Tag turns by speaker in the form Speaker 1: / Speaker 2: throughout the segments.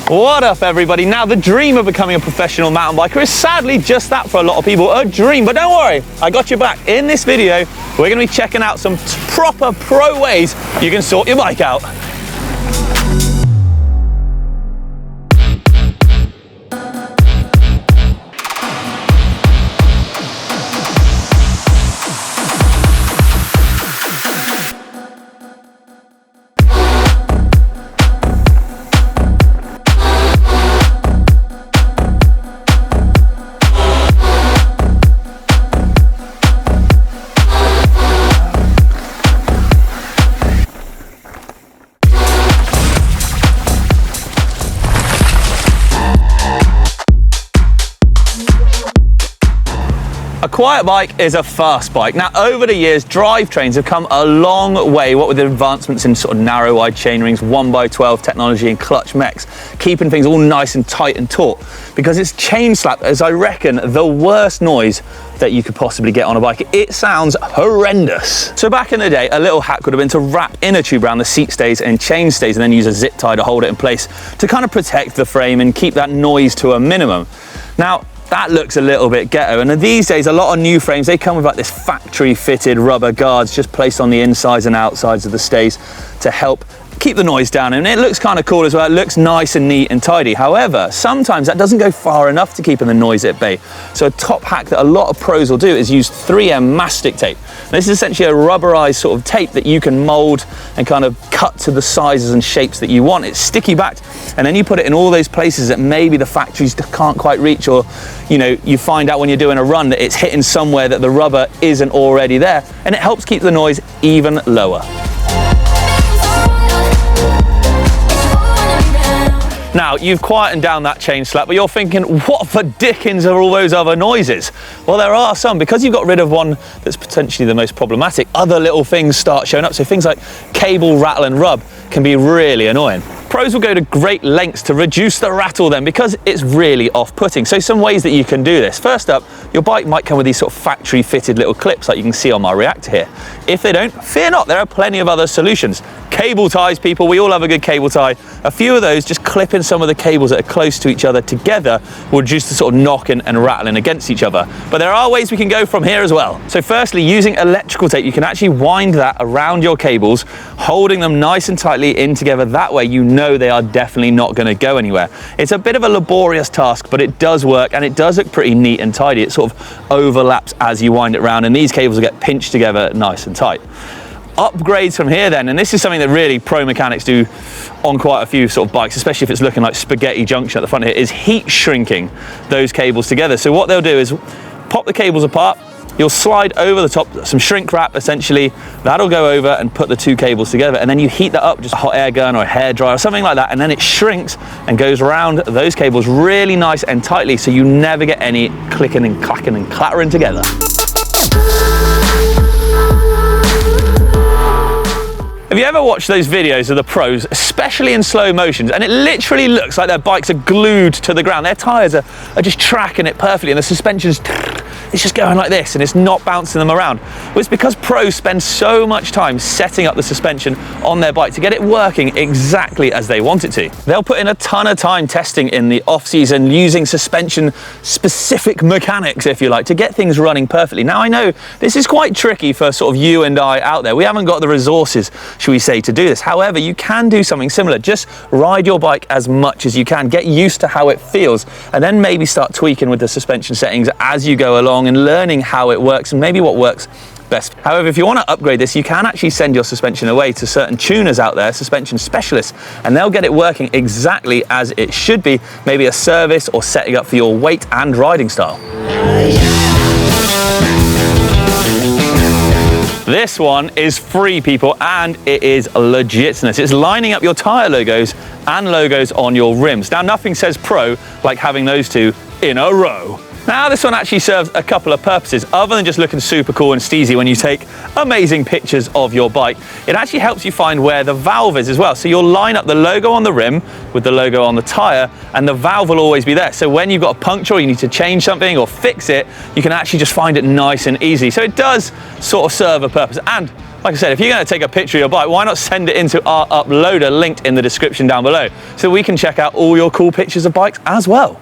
Speaker 1: What up, everybody? Now, the dream of becoming a professional mountain biker is sadly just that for a lot of people, a dream. But don't worry, I got your back. In this video, we're going to be checking out some proper pro ways you can sort your bike out. A quiet bike is a fast bike. Now, over the years, drivetrains have come a long way, what with the advancements in sort of narrow wide chain rings, 1x12 technology and clutch mechs, keeping things all nice and tight and taut. Because it's chain slap, as I reckon, the worst noise that you could possibly get on a bike. It sounds horrendous. So back in the day, a little hack would have been to wrap inner tube around the seat stays and chain stays and then use a zip tie to hold it in place to kind of protect the frame and keep that noise to a minimum. Now, that looks a little bit ghetto, and these days a lot of new frames, they come with like this factory fitted rubber guards just placed on the insides and outsides of the stays to help keep the noise down, and it looks kind of cool as well. It looks nice and neat and tidy. However, sometimes that doesn't go far enough to keeping the noise at bay. So a top hack that a lot of pros will do is use 3M mastic tape. This is essentially a rubberized sort of tape that you can mold and kind of cut to the sizes and shapes that you want. It's sticky backed, and then you put it in all those places that maybe the factories can't quite reach, or you find out when you're doing a run that it's hitting somewhere that the rubber isn't already there, and it helps keep the noise even lower. Now, you've quietened down that chain slap, but you're thinking, what the dickens are all those other noises? Well, there are some. Because you've got rid of one that's potentially the most problematic, other little things start showing up. So things like cable rattle and rub can be really annoying. Pros will go to great lengths to reduce the rattle then, because it's really off-putting. So some ways that you can do this. First up, your bike might come with these sort of factory fitted little clips like you can see on my reactor here. If they don't, fear not, there are plenty of other solutions. Cable ties, people, we all have a good cable tie. A few of those, just clipping some of the cables that are close to each other together will reduce the sort of knocking and rattling against each other. But there are ways we can go from here as well. So firstly, using electrical tape, you can actually wind that around your cables, holding them nice and tightly in together. That way you know they are definitely not going to go anywhere. It's a bit of a laborious task, but it does work, and it does look pretty neat and tidy. It sort of overlaps as you wind it around, and these cables will get pinched together nice and tight. Upgrades from here then, and this is something that really pro mechanics do on quite a few sort of bikes, especially if it's looking like spaghetti junction at the front here, is heat shrinking those cables together. So what they'll do is pop the cables apart, you'll slide over the top some shrink wrap, essentially that'll go over and put the two cables together, and then you heat that up, just a hot air gun or a hairdryer or something like that, and then it shrinks and goes around those cables really nice and tightly, so you never get any clicking and clacking and clattering together. Have you ever watched those videos of the pros, especially in slow motions, and it literally looks like their bikes are glued to the ground? Their tyres are just tracking it perfectly, and the suspension's it's just going like this, and it's not bouncing them around. Well, it's because pros spend so much time setting up the suspension on their bike to get it working exactly as they want it to. They'll put in a ton of time testing in the off-season, using suspension-specific mechanics, if you like, to get things running perfectly. Now, I know this is quite tricky for sort of you and I out there. We haven't got the resources, should we say, to do this. However, you can do something similar. Just ride your bike as much as you can, get used to how it feels, and then maybe start tweaking with the suspension settings as you go along and learning how it works and maybe what works best. However, if you want to upgrade this, you can actually send your suspension away to certain tuners out there, suspension specialists, and they'll get it working exactly as it should be, maybe a service or setting up for your weight and riding style. This one is free, people, and it is legitness. It's lining up your tyre logos and logos on your rims. Now, nothing says pro like having those two in a row. Now, this one actually serves a couple of purposes. Other than just looking super cool and steezy when you take amazing pictures of your bike, it actually helps you find where the valve is as well. So you'll line up the logo on the rim with the logo on the tyre, and the valve will always be there. So when you've got a puncture or you need to change something or fix it, you can actually just find it nice and easy. So it does sort of serve a purpose. And Like I said, if you're going to take a picture of your bike, why not send it into our uploader linked in the description down below so we can check out all your cool pictures of bikes as well.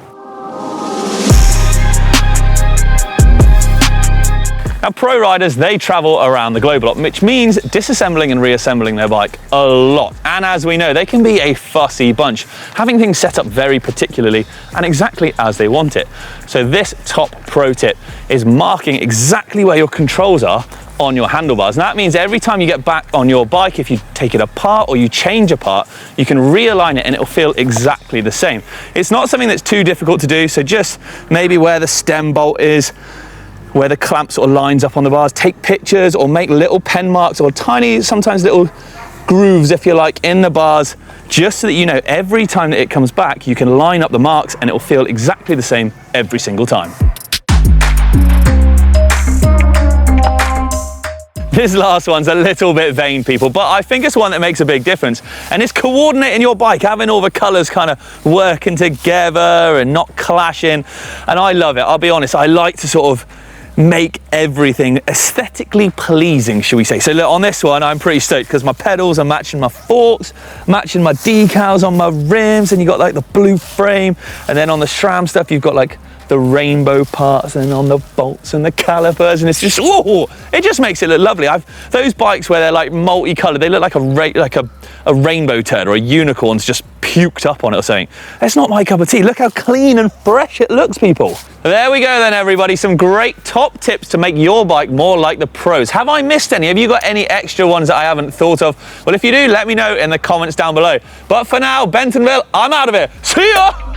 Speaker 1: Now, pro riders, they travel around the globe a lot, which means disassembling and reassembling their bike a lot. And as we know, they can be a fussy bunch, having things set up very particularly and exactly as they want it. So this top pro tip is marking exactly where your controls are on your handlebars. And that means every time you get back on your bike, if you take it apart or you change a part, you can realign it and it'll feel exactly the same. It's not something that's too difficult to do, so just maybe where the stem bolt is, where the clamp sort of lines up on the bars, take pictures or make little pen marks or tiny, sometimes little grooves, if you like, in the bars, just so that you know every time that it comes back, you can line up the marks and it will feel exactly the same every single time. This last one's a little bit vain, people, but I think it's one that makes a big difference. And it's coordinating your bike, having all the colours kind of working together and not clashing. And I love it. I'll be honest, I like to sort of make everything aesthetically pleasing, shall we say. So look, on this one, I'm pretty stoked because my pedals are matching my forks, matching my decals on my rims, and you got like the blue frame. And then on the SRAM stuff, you've got like the rainbow parts, and on the bolts and the calipers, and it's just, whoa, it just makes it look lovely. Those bikes where they're like multicolored, they look like a rainbow turd or a unicorn's just puked up on it or something. That's not my cup of tea. Look how clean and fresh it looks, people. There we go then, everybody. Some great top tips to make your bike more like the pros. Have I missed any? Have you got any extra ones that I haven't thought of? Well, if you do, let me know in the comments down below. But for now, Bentonville, I'm out of here. See ya!